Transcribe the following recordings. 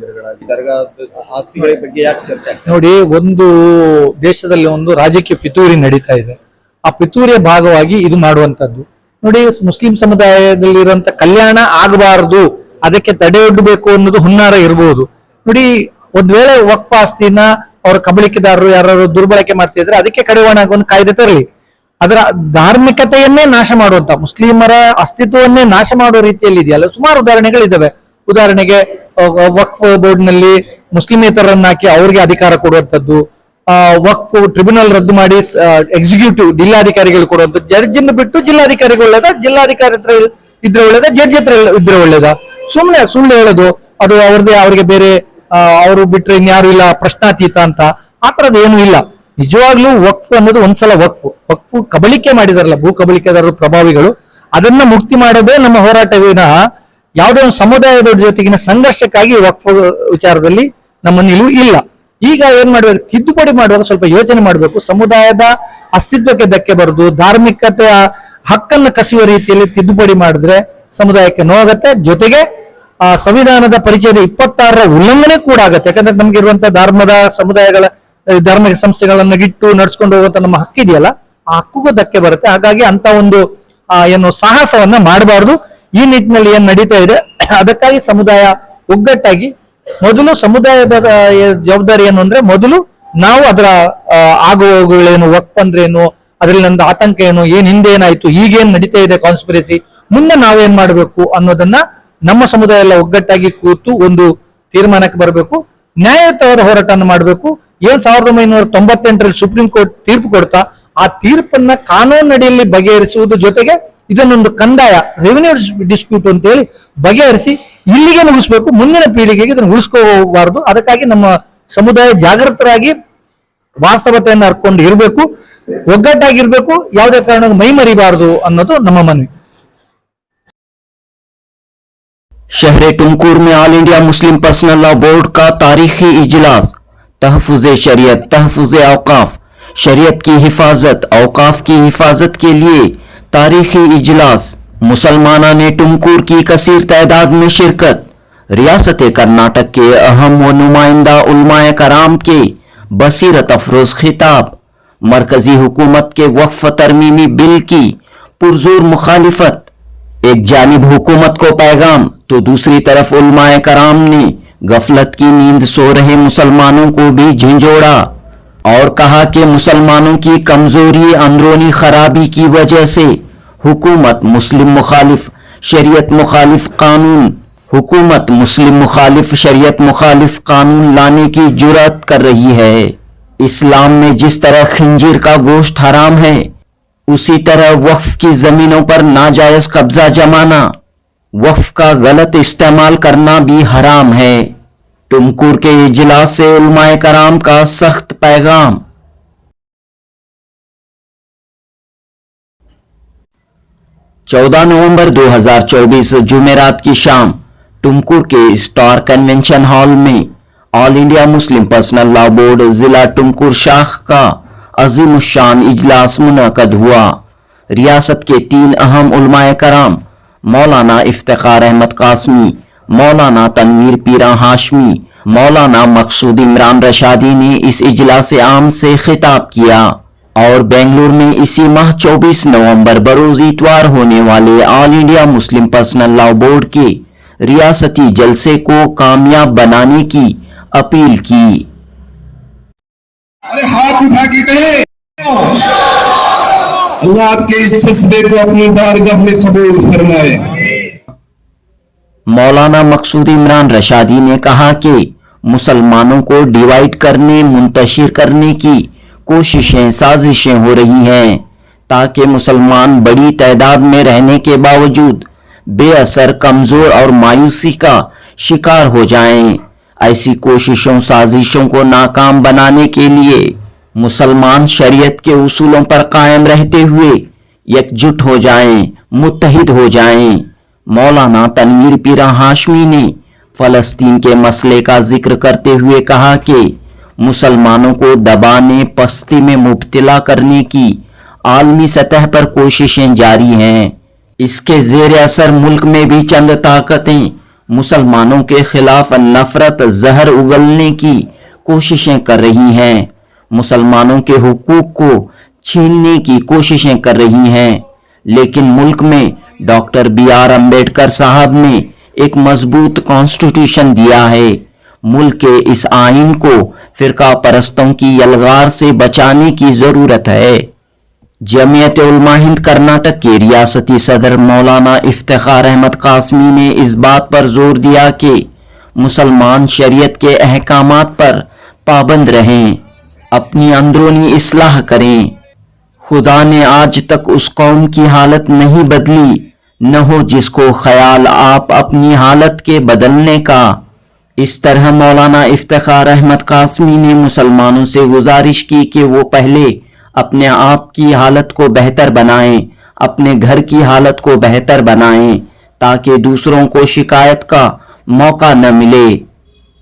ದರ್ಗಾ ಆಸ್ತಿಗಳ ಬಗ್ಗೆ ಯಾಕೆ ಚರ್ಚೆ ಆಗ್ತದೆ? ನೋಡಿ, ಒಂದು ದೇಶದಲ್ಲಿ ಒಂದು ರಾಜಕೀಯ ಪಿತೂರಿ ನಡೀತಾ ಇದೆ. ಆ ಪಿತೂರಿಯ ಭಾಗವಾಗಿ ಇದು ಮಾಡುವಂತದ್ದು. ನೋಡಿ, ಮುಸ್ಲಿಂ ಸಮುದಾಯದಲ್ಲಿರುವಂತ ಕಲ್ಯಾಣ ಆಗಬಾರದು, ಅದಕ್ಕೆ ತಡೆಯೊಡ್ಡಬೇಕು ಅನ್ನೋದು ಹುನ್ನಾರ ಇರಬಹುದು. ನೋಡಿ, ಒಂದ್ ವೇಳೆ ವಕ್ಫ್ ಆಸ್ತಿನ ಅವರ ಕಬಳಿಕೆದಾರರು ಯಾರು ದುರ್ಬಳಕೆ ಮಾಡ್ತಿದ್ರೆ ಅದಕ್ಕೆ ಕಡಿವಾಣ ಒಂದು ಕಾಯ್ದೆ ತರಲಿ. ಅದರ ಧಾರ್ಮಿಕತೆಯನ್ನೇ ನಾಶ ಮಾಡುವಂತ, ಮುಸ್ಲಿಮರ ಅಸ್ತಿತ್ವವನ್ನೇ ನಾಶ ಮಾಡುವ ರೀತಿಯಲ್ಲಿ ಇದೆಯಲ್ಲ, ಸುಮಾರು ಉದಾಹರಣೆಗಳಿದ್ದಾವೆ. ಉದಾಹರಣೆಗೆ ವಕ್ಫ್ ಬೋರ್ಡ್ ನಲ್ಲಿ ಮುಸ್ಲಿಮೇತರನ್ನ ಹಾಕಿ ಅವ್ರಿಗೆ ಅಧಿಕಾರ ಕೊಡುವಂತದ್ದು, ವಕ್ಫ್ ಟ್ರಿಬ್ಯುನಲ್ ರದ್ದು ಮಾಡಿ ಎಕ್ಸಿಕ್ಯೂಟಿವ್ ಜಿಲ್ಲಾಧಿಕಾರಿಗಳು ಕೊಡುವಂಥದ್ದು, ಜಡ್ಜ್ ಬಿಟ್ಟು ಜಿಲ್ಲಾಧಿಕಾರಿಗಳು ಒಳ್ಳೇದ, ಜಿಲ್ಲಾಧಿಕಾರಿ ಹತ್ರ ಇದ್ರೆ ಒಳ್ಳೇದ, ಜಡ್ಜ್ ಹತ್ರ ಇದ್ರೆ ಒಳ್ಳೇದ? ಸುಳ್ಳು ಹೇಳೋದು, ಅದು ಅವ್ರಿಗೆ ಬೇರೆ ಅವರು ಬಿಟ್ರೆ ಇನ್ಯಾರು ಇಲ್ಲ, ಪ್ರಶ್ನಾತೀತ ಅಂತ, ಆ ತರದ್ ಏನು ಇಲ್ಲ. ನಿಜವಾಗ್ಲೂ ವಕ್ಫ್ ಅನ್ನೋದು ಒಂದ್ಸಲ ವಕ್ಫ್ ಕಬಳಿಕೆ ಮಾಡಿದಾರಲ್ಲ, ಭೂ ಕಬಳಿಕೆದಾರರು ಪ್ರಭಾವಿಗಳು, ಅದನ್ನ ಮುಕ್ತಿ ಮಾಡೋದೇ ನಮ್ಮ ಹೋರಾಟವಿನ. ಯಾವುದೇ ಒಂದು ಸಮುದಾಯದ ಜೊತೆಗಿನ ಸಂಘರ್ಷಕ್ಕಾಗಿ ವಕ್ಫ್ ವಿಚಾರದಲ್ಲಿ ನಮ್ಮ ನಿಲುವು ಇಲ್ಲ. ಈಗ ಏನ್ ಮಾಡ್ಬೇಕು, ತಿದ್ದುಪಡಿ ಮಾಡುವಾಗ ಸ್ವಲ್ಪ ಯೋಚನೆ ಮಾಡಬೇಕು. ಸಮುದಾಯದ ಅಸ್ತಿತ್ವಕ್ಕೆ ಧಕ್ಕೆ ಬರುದು, ಧಾರ್ಮಿಕತೆಯ ಹಕ್ಕನ್ನು ಕಸಿಯುವ ರೀತಿಯಲ್ಲಿ ತಿದ್ದುಪಡಿ ಮಾಡಿದ್ರೆ ಸಮುದಾಯಕ್ಕೆ ನೋವಾಗತ್ತೆ. ಜೊತೆಗೆ ಸಂವಿಧಾನದ ಪರಿಚಯದ 26ರ ಉಲ್ಲಂಘನೆ ಕೂಡ ಆಗತ್ತೆ. ಯಾಕಂದ್ರೆ ನಮ್ಗೆ ಇರುವಂತಹ ಧರ್ಮದ ಸಮುದಾಯಗಳ ಧಾರ್ಮಿಕ ಸಂಸ್ಥೆಗಳನ್ನ ಇಟ್ಟು ನಡ್ಸ್ಕೊಂಡು ಹೋಗುವಂತ ನಮ್ಮ ಹಕ್ಕಿದೆಯಲ್ಲ, ಆ ಹಕ್ಕುಗೂ ಧಕ್ಕೆ ಬರುತ್ತೆ. ಹಾಗಾಗಿ ಅಂತ ಒಂದು ಏನು ಸಾಹಸವನ್ನ ಮಾಡಬಾರ್ದು. ಈ ನಿಟ್ಟಿನಲ್ಲಿ ಏನ್ ನಡೀತಾ ಇದೆ, ಅದಕ್ಕಾಗಿ ಸಮುದಾಯ ಒಗ್ಗಟ್ಟಾಗಿ, ಮೊದಲು ಸಮುದಾಯದ ಜವಾಬ್ದಾರಿ ಏನು ಅಂದ್ರೆ, ಮೊದಲು ನಾವು ಅದರ ಆಗುವಗಳೇನು, ವಕ್ಫ್ ಅಂದ್ರೆ ಏನು, ಅದ್ರಲ್ಲಿ ನಂದು ಆತಂಕ ಏನು, ಹಿಂದೆ ಏನಾಯ್ತು, ಈಗೇನ್ ನಡೀತಾ ಇದೆ ಕಾನ್ಸ್ಪಿರಸಿ, ಮುಂದೆ ನಾವೇನ್ ಮಾಡ್ಬೇಕು ಅನ್ನೋದನ್ನ ನಮ್ಮ ಸಮುದಾಯ ಎಲ್ಲ ಒಗ್ಗಟ್ಟಾಗಿ ಕೂತು ಒಂದು ತೀರ್ಮಾನಕ್ಕೆ ಬರಬೇಕು. ನ್ಯಾಯಯುತವಾದ ಹೋರಾಟವನ್ನು ಮಾಡಬೇಕು. 1998ರಲ್ಲಿ ಸುಪ್ರೀಂ ಕೋರ್ಟ್ ತೀರ್ಪು ಕೊಡ್ತಾ ಆ ತೀರ್ಪನ್ನ ಕಾನೂನಿನಡಿಯಲ್ಲಿ ಬಗೆಹರಿಸುವುದು, ಜೊತೆಗೆ ಇದನ್ನೊಂದು ಕಂದಾಯ ರೆವಿನ್ಯೂ ಡಿಸ್ಪ್ಯೂಟ್ ಅಂತ ಹೇಳಿ ಬಗೆಹರಿಸಿ ಇಲ್ಲಿಗೆ ಮುಗಿಸ್ಬೇಕು. ಮುಂದಿನ ಪೀಳಿಗೆಗೆ ಇದನ್ನು ಉಳಿಸ್ಕೋಬಾರದು. ಅದಕ್ಕಾಗಿ ನಮ್ಮ ಸಮುದಾಯ ಜಾಗೃತರಾಗಿ ವಾಸ್ತವತೆಯನ್ನು ಅರ್ಕೊಂಡು ಇರಬೇಕು, ಒಗ್ಗಟ್ಟಾಗಿರ್ಬೇಕು, ಯಾವುದೇ ಕಾರಣ ಮೈ ಮರಿಬಾರದು ಅನ್ನೋದು ನಮ್ಮ ಮನವಿ. शहर टुमकुर में all India Muslim personal law board का तारीखी इजलास, तहफ़्फ़ुज़ शरीयत, तहफ़्फ़ुज़ औक़ाफ़, शरीयत की हिफाजत, औक़ाफ़ की हिफाजत के लिए तारीखी इजलास। मुसलमाना ने टुमकुर की कसीर तादाद में शिरकत। रियासत कर्नाटक के अहम व नुमाइंदा उलमाए कराम के बसीरत अफरोज खिताब। मरकजी हुकूमत के वक्फ तरमीमी बिल की पुरजोर मुखालिफत। एक जानिब हुकूमत को पैगाम तो दूसरी तरफ उलमाए कराम ने गफलत की नींद सो रहे मुसलमानों को भी झंझोड़ा और कहा कि मुसलमानों की कमजोरी, अंदरूनी खराबी की वजह से हुकूमत मुस्लिम मुखालिफ शरीयत मुखालिफ कानून शरीयत मुखालिफ कानून लाने की जुर्रत कर रही है। इस्लाम में जिस तरह खंजीर का गोश्त हराम है, उसी तरह वक्फ की जमीनों पर नाजायज कब्जा जमाना, वक्फ का गलत इस्तेमाल करना भी हराम है। टुमकुर के इजलास से उलमाए कराम का सख्त पैगाम। नवंबर 2024 जुमेरात की शाम टुमकुर के स्टार कन्वेंशन हॉल में all India Muslim personal law board जिला टुमकुर शाख का अजीमुशान इजलास मुनक़द हुआ। रियासत के 3 अहम उलमाए कराम मौलाना इफ्तिखार अहमद कासमी, मौलाना तनवीर पीरा हाशमी, मौलाना मकसूद इमरान रशादी ने इस इजलास आम से खिताब किया और बेंगलुरु में इसी माह 24 नवंबर बरोज इतवार होने वाले all India Muslim personal law board के रियासती जलसे को कामयाब बनाने की अपील की। अरे हाथ उठा के कहे अल्लाह आपके इस जज्बे को अपनी बारगाह में कबूल फरमाए। मौलाना मकसूद इमरान रशादी ने कहा कि मुसलमानों को डिवाइड करने, मुंतशिर करने की कोशिशें, साजिशें हो रही हैं ताकि मुसलमान बड़ी तादाद में रहने के बावजूद बेअसर, कमजोर और मायूसी का शिकार हो जाएं। ऐसी कोशिशों, साजिशों को नाकाम बनाने के लिए मुसलमान शरीयत के उसूलों पर कायम रहते हुए एकजुट हो जाएं, मुत्तहिद हो जाएं। मौलाना तनवीर पीरा हाशमी ने फलस्तीन के मसले का जिक्र करते हुए कहा कि मुसलमानों को दबाने, पस्ती में मुब्तला करने की आलमी सतह पर कोशिशें जारी हैं। इसके ज़ेर असर मुल्क में भी चंद ताकतें मुसलमानों के खिलाफ नफरत जहर उगलने की कोशिशें कर रही हैं, मुसलमानों के हुकूक को छीनने की कोशिशें कर रही हैं। लेकिन मुल्क में डॉक्टर B.R. अम्बेडकर साहब ने एक मजबूत कॉन्स्टिट्यूशन दिया है। मुल्क के इस आइन को फिरका परस्तों की यलगार से बचाने की जरूरत है। जमीयत उलमा हिंद कर्नाटक के रियासती सदर मौलाना इफ्तिखार अहमद कासमी ने इस बात पर जोर दिया कि मुसलमान शरीयत के अहकामात पर पाबंद रहें, अपनी अंदरूनी इस्लाह करें। खुदा ने आज तक उस कौम की हालत नहीं बदली, न हो जिसको ख्याल आप अपनी हालत के बदलने का। इस तरह मौलाना इफ्तिखार अहमद कासमी ने मुसलमानों से गुजारिश की कि वो पहले अपने आप की हालत को बेहतर बनाएं, अपने घर की हालत को बेहतर बनाएं, ताकि दूसरों को शिकायत का मौका न मिले।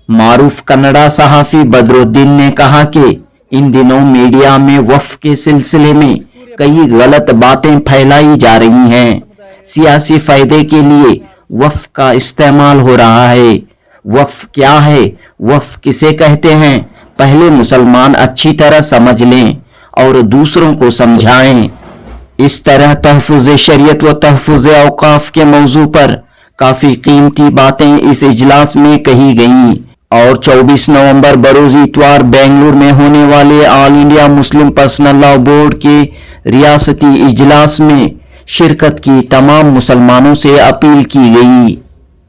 मारूफ कन्नड़ा सहाफी बदरुद्दीन ने कहा कि इन दिनों मीडिया में वक्फ के सिलसिले में कई गलत बातें फैलाई जा रही हैं। सियासी फायदे के लिए वक्फ का इस्तेमाल हो रहा है। वक्फ क्या है, वक्फ किसे कहते हैं, पहले मुसलमान अच्छी तरह समझ लें और दूसरों को समझाएं। इस तरह तहफ़्फ़ुज़ शरीयत व तहफ़्फ़ुज़ औक़ाफ़ के मौजू पर काफ़ी कीमती बातें इस इजलास में कही गईं और 24 नवंबर बरोज़ इतवार बेंगलुरु में होने वाले all India Muslim personal law board के रियासती इजलास में शिरकत की तमाम मुसलमानों से अपील की गई।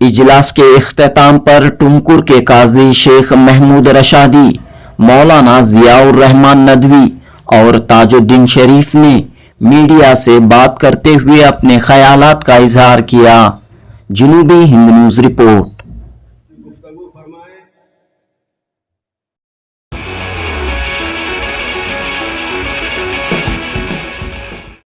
इजलास के इख्तिताम पर टुमकुर के काजी शेख महमूद रशादी, मौलाना ज़ियाउर रहमान नदवी और ताजुद्दीन शरीफ ने मीडिया से बात करते हुए अपने ख्यालात का इजहार किया। जनूबी हिंद न्यूज़ रिपोर्ट।